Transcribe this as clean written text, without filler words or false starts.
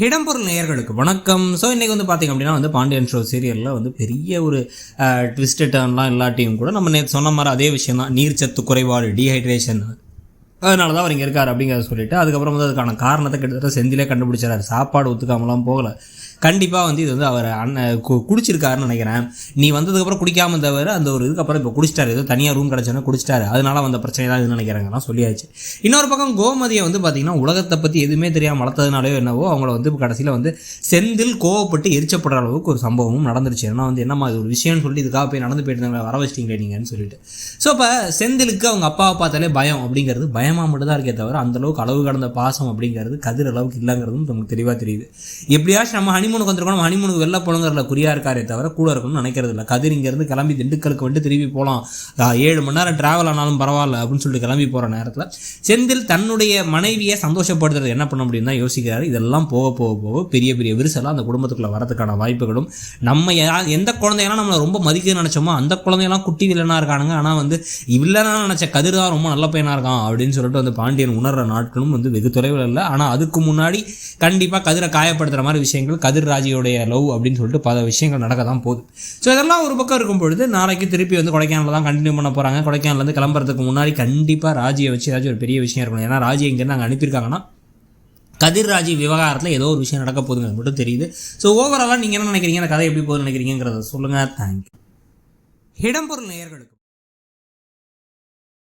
இடம்பொருள் நேயர்களுக்கு வணக்கம். ஸோ இன்றைக்கி வந்து பார்த்திங்க அப்படின்னா வந்து பாண்டியன் ஷோ சீரியலில் வந்து பெரிய ஒரு ட்விஸ்ட் டர்ன்லாம் எல்லாத்தையும் கூட நம்ம நேற்று சொன்ன மாதிரி அதே விஷயம் தான், நீர்ச்சத்து குறைபாடு, டீஹைட்ரேஷன், அதனால தான் அவர் இங்கே இருக்கார் அப்படிங்கிறத சொல்லிவிட்டு அதுக்கப்புறம் வந்து அதுக்கான காரணத்தை கிட்டத்தட்ட செந்திலே கண்டுபிடிச்சாரு. சாப்பாடு ஒத்துக்காமலாம் போகலை, கண்டிப்பாக வந்து இது வந்து அவர் குடிச்சிருக்காருன்னு நினைக்கிறேன். நீ வந்ததுக்கப்புறம் குடிக்காமல் தவிர அந்த ஒரு இதுக்கப்புறம் இப்போ குடிச்சிட்டாரு, ஏதோ தனியாக ரூம் கிடச்சோன்னா குடிச்சிட்டாரு, அதனால வந்த பிரச்சனை தான் இதுன்னு நினைக்கிறாங்கலாம் சொல்லியாச்சு. இன்னொரு பக்கம் கோமதியை வந்து பார்த்திங்கன்னா உலகத்தை பற்றி எதுவுமே தெரியாமல் வளர்த்ததுனாலே என்னவோ அவங்கள வந்து கடைசியில் வந்து செந்தில் கோவப்பட்டு எரிச்சப்படுற அளவுக்கு ஒரு சம்பவமும் நடந்துருச்சு. ஏன்னா வந்து என்னம்மா இது ஒரு விஷயம்னு சொல்லி இதுக்காக போய் நடந்து போயிட்டு வர வச்சிட்டீங்களே நீங்கன்னு சொல்லிட்டு. ஸோ இப்போ செந்திலுக்கு அவங்க அப்பாவை பார்த்தாலே பயம் அப்படிங்கிறது பயமாக மட்டும் தான் இருக்கே தவிர அந்தளவுக்கு அளவு கடந்த பாசம் அப்படிங்கிறது கதிர் அளவுக்கு இல்லைங்கிறதும் நமக்கு தெளிவாக தெரியுது. எப்படியாச்சும் நம்ம ஹனிமூனுக்கு வந்துருக்கணும், ஹனிமூனுக்கு வெளில போகணுங்கிறதுல குறியா இருக்காரே தவிர கூட இருக்கணும்னு நினைக்கிறது இல்லை. கதிர் இங்கேருந்து கிளம்பி திண்டுக்கலுக்கு வந்து திரும்பி போகலாம், 7 மணி நேரம் ட்ராவல் ஆனாலும் பரவாயில்ல அப்படின்னு சொல்லிட்டு கிளம்பி போகிற நேரத்தில் செந்தில் தன்னுடைய மனைவியை சந்தோஷப்படுத்துறது என்ன பண்ண முடியும் தான் யோசிக்கிறாரு. இதெல்லாம் போக போக போக பெரிய பெரிய விரிசலாக அந்த குடும்பத்துக்குள்ளே வரதுக்கான வாய்ப்புகளும், நம்ம எந்த குழந்தையெல்லாம் நம்மளை ரொம்ப மதிக்க நினச்சோமோ அந்த குழந்தையெல்லாம் குட்டி வில்லனாக இருக்கானுங்க, ஆனால் வந்து வில்லனாக நினச்ச கதிர் தான் ரொம்ப நல்ல பையனாக இருக்கான் அப்படின்னு சொல்லிட்டு வந்து பாண்டியன் உணர்கிற நாட்களும் வந்து வெகு தொலைவில் இல்லை. ஆனால் அதுக்கு முன்னாடி கண்டிப்பாக கதிரை காயப்படுத்துகிற மாதிரி விஷயங்கள், கதிர் ராஜியோடைய லவ் அப்படின்னு சொல்லிட்டு பல விஷயங்கள் நடக்க தான் போகுது. ஸோ இதெல்லாம் ஒரு பக்கம் இருக்கும் பொழுது நாளைக்கு திருப்பி வந்து கொடைக்கானலில் தான் கண்டினியூ பண்ண போகிறாங்க. கொடைக்கானலேருந்து கிளம்புறதுக்கு முன்னாடி கண்டிப்பாக ராஜியை வச்சு ஏதாச்சும் ஒரு பெரிய விஷயம் இருக்கணும். ஏன்னா ராஜி இங்கேருந்து அங்கே அனுப்பியிருக்காங்கன்னா கதிர் ராஜி விவகாரத்தில் ஏதோ ஒரு விஷயம் நடக்க போகுதுங்கிறது மட்டும் தெரியுது. ஸோ ஓவராலாக நீங்கள் என்ன நினைக்கிறீங்க, அந்த கதை எப்படி போகுதுன்னு நினைக்கிறீங்கிறத சொல்லுங்கள். தேங்க்யூ. இடம்பொருள் நேயர்களுக்கு